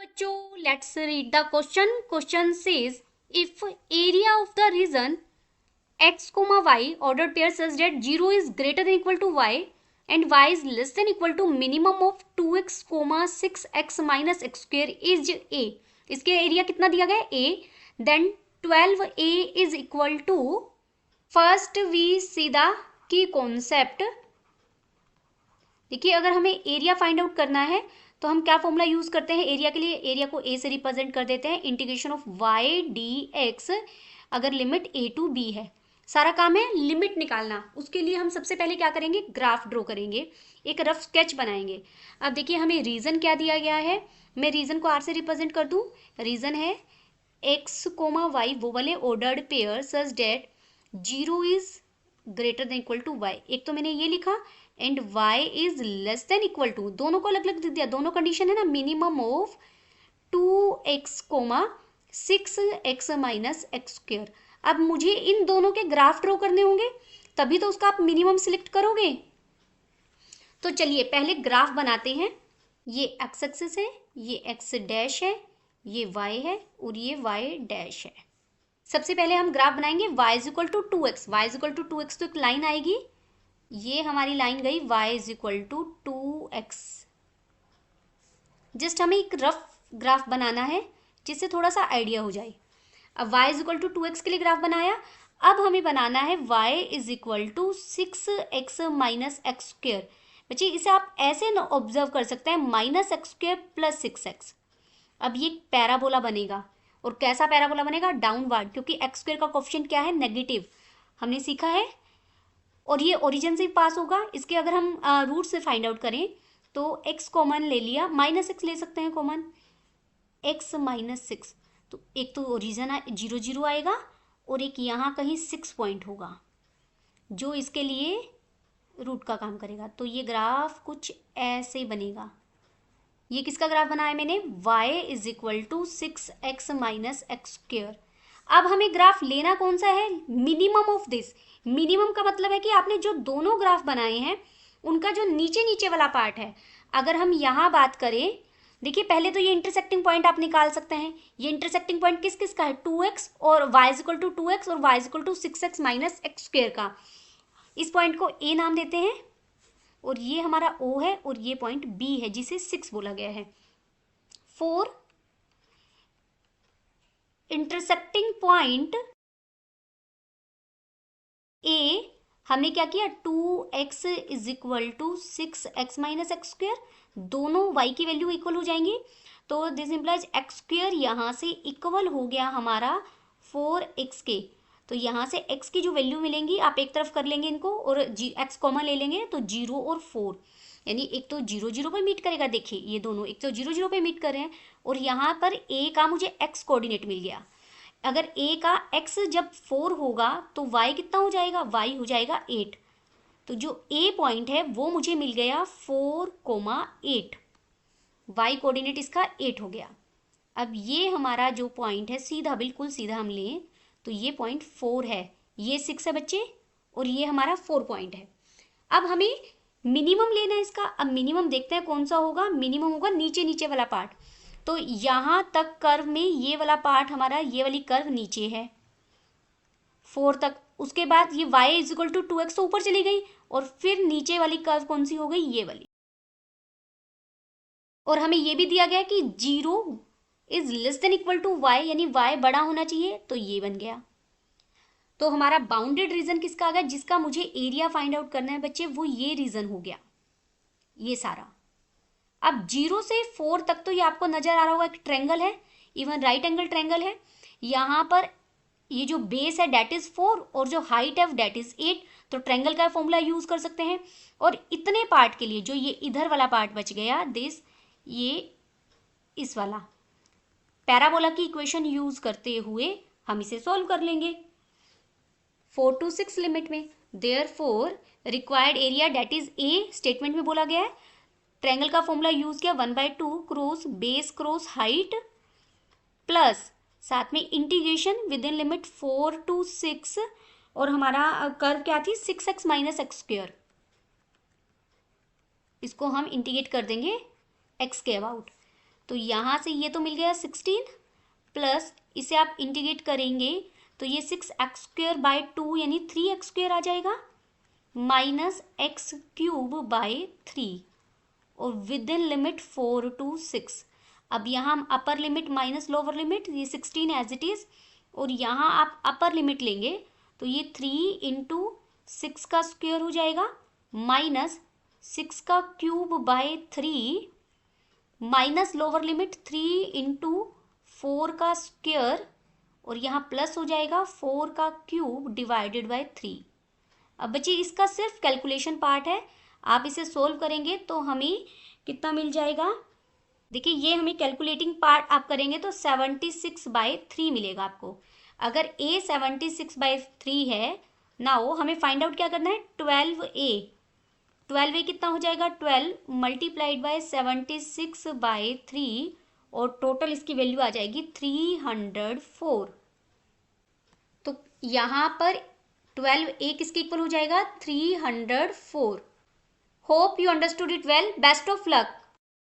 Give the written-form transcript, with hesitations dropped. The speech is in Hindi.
बच्चों, let's read the question. Question says if area of the region x comma y ordered pair such that 0 is greater than equal to y and y is less than equal to minimum of 2x comma 6x minus x square is a. इसके एरिया कितना दिया गया है a. then 12a is equal to, first we see the की कॉन्सेप्ट. देखिए, अगर हमें एरिया फाइंड आउट करना है तो हम क्या फॉर्मूला यूज करते हैं एरिया के लिए. एरिया को ए से रिप्रेजेंट कर देते हैं. Integration of y d x, अगर लिमिट ए टू बी है. सारा काम है लिमिट निकालना. उसके लिए हम सबसे पहले क्या करेंगे, ग्राफ ड्रॉ करेंगे, एक रफ स्केच बनाएंगे. अब देखिए, हमें रीजन क्या दिया गया है. मैं रीजन को आर से रिप्रेजेंट कर दूं. रीजन है एक्स कोमा वाई, वो वाले ordered pair such that 0 is greater than equal to y. एक तो मैंने ये लिखा and y is less than equal to, दोनों को अलग अलग दे दिया. दोनों कंडीशन है ना. Minimum of 2x comma 6x minus x square. अब मुझे इन दोनों के ग्राफ ड्रॉ करने होंगे, तभी तो उसका आप मिनिमम सिलेक्ट करोगे. तो चलिए पहले ग्राफ बनाते हैं. ये एक्स एक्सिस है, ये एक्स डैश है, ये y है और ये y डैश है. सबसे पहले हम ग्राफ बनाएंगे y is equal to 2x. y is equal to 2x तो एक लाइन आएगी, ये हमारी लाइन गई y is equal to 2x. Just हमें एक रफ ग्राफ बनाना है जिससे थोड़ा सा आइडिया हो जाए. अब y is equal to 2x के लिए ग्राफ बनाया. अब हमें बनाना है y is equal to 6x minus x square. बच्चे इसे आप ऐसे ऑब्जर्व कर सकते हैं, minus x square plus 6x. अब ये पैराबोला बनेगा. और कैसा पैराबोला बनेगा, डाउनवर्ड, क्योंकि एक्स स्क्वेयर का कोएफिशिएंट क्या है, नेगेटिव, हमने सीखा है. और ये ओरिजिन से पास होगा. इसके अगर हम रूट से फाइंड आउट करें तो x कॉमन ले लिया, माइनस एक्स ले सकते हैं कॉमन, x माइनस 6. तो एक तो ओरिजिन 0 0 आएगा और एक यहाँ कहीं 6 पॉइंट होगा जो इसके लिए रूट का काम करेगा. तो ये ग्राफ कुछ ऐसे बनेगा. ये किसका ग्राफ बनाया मैंने, y is equal to 6x minus x square. अब हमें ग्राफ लेना कौन सा है, मिनिमम ऑफ दिस. मिनिमम का मतलब है कि आपने जो दोनों ग्राफ बनाए हैं उनका जो नीचे नीचे वाला पार्ट है. अगर हम यहाँ बात करें, देखिए पहले तो ये इंटरसेक्टिंग पॉइंट आप निकाल सकते हैं. ये इंटरसेक्टिंग पॉइंट किस किस का है, 2x और y is equal to 2x और y is equal to 6x minus x square का. इस पॉइंट को a नाम देते हैं और ये हमारा o है और ये पॉइंट b है जिसे 6 बोला गया है. 4 इंटरसेक्टिंग पॉइंट a, हमने क्या किया, 2x is equal to 6x minus x square. दोनों y की वैल्यू इक्वल हो जाएंगी. तो दिस इम्प्लाइज एक्स स्क्वेयर यहाँ से इक्वल हो गया हमारा 4x के. तो यहाँ से x की जो वैल्यू मिलेंगी आप एक तरफ कर लेंगे इनको और x कॉमन ले लेंगे तो 0 और 4, यानी एक तो 0 0 पे मीट करेगा. देखिए ये दोनों एक तो 0 0 पे मीट कर रहे हैं और यहाँ पर a का मुझे x कोऑर्डिनेट मिल गया. अगर a का x जब 4 होगा तो y कितना हो जाएगा, y हो जाएगा 8. तो जो a पॉइंट है वो मुझे मिल गया 4,8. y कोऑर्डिनेट इसका 8 हो गया. अब ये हमारा जो पॉइंट है सीधा, बिल्कुल सीधा हम लें तो ये पॉइंट 4 है, ये 6 है बच्चे और ये हमारा 4 पॉइंट है. अब हमें मिनिमम लेना है इसका. अब मिनिमम देखते हैं कौन सा होगा. मिनिमम होगा नीचे नीचे वाला पार्ट. तो यहाँ तक कर्व में ये वाला पार्ट हमारा, ये वाली कर्व नीचे है 4 तक. उसके बाद ये y is equal to 2x तो ऊपर चली गई और फिर नीचे वाली कर्व कौन सी हो गई, ये वाली. और हमें ये भी दिया गया कि 0 is less than equal to y, यानी y बड़ा होना चाहिए, तो ये बन गया. तो हमारा बाउंडेड रीजन किसका आ गया, जिसका मुझे एरिया फाइंड आउट करना है बच्चे, वो ये रीजन हो गया ये सारा. अब 0 से 4 तक तो ये आपको नजर आ रहा होगा एक ट्रायंगल है, इवन राइट एंगल ट्रायंगल है. यहाँ पर ये जो बेस है डेट इज 4 और जो हाइट है डेट इज 8. तो ट्रायंगल का फॉर्मूला यूज कर सकते हैं. और इतने पार्ट के लिए जो ये इधर वाला पार्ट बच गया, दिस, ये इस वाला पैराबोला की इक्वेशन यूज करते हुए हम इसे सॉल्व कर लेंगे 4 to 6 लिमिट में. Therefore required area that is a, statement में बोला गया है. ट्रायंगल का फॉर्मूला यूज किया 1/2 cross base cross height plus साथ में integration with in limit 4 to 6 और हमारा कर्व क्या थी, 6x माइनस एक्स स्क्वेयर. इसको हम इंटीग्रेट कर देंगे x के अबाउट. तो यहाँ से ये तो मिल गया 16 प्लस इसे आप इंटीग्रेट करेंगे तो ये 6x² / 2 यानी 3x² आ जाएगा माइनस x³ / 3 और विद इन लिमिट 4 to 6। अब यहाँ हम upper limit minus lower limit, ये 16 एज इट इज, और यहाँ आप अपर लिमिट लेंगे तो ये 3 × 6 का स्क्वायर हो जाएगा माइनस 6³ / 3 माइनस लोअर लिमिट 3 × 4 का स्क्वायर और यहाँ प्लस हो जाएगा 4³ / 3। अब बच्चे इसका सिर्फ कैलकुलेशन पार्ट है, आप इसे सोल्व करेंगे तो हमें कितना मिल जाएगा। देखिए ये हमें कैलकुलेटिंग पार्ट आप करेंगे तो 76/3 मिलेगा आपको। अगर a 76/3 है ना हो, हमें फाइंड आउट क्या करना है 12a कितना हो जाएगा 12 × 76/3 और टोटल इसकी वैल्यू आ जाएगी 304। तो यहाँ पर 12a किसके इक्वल हो जाएगा 304। Hope you understood it well. Best of luck.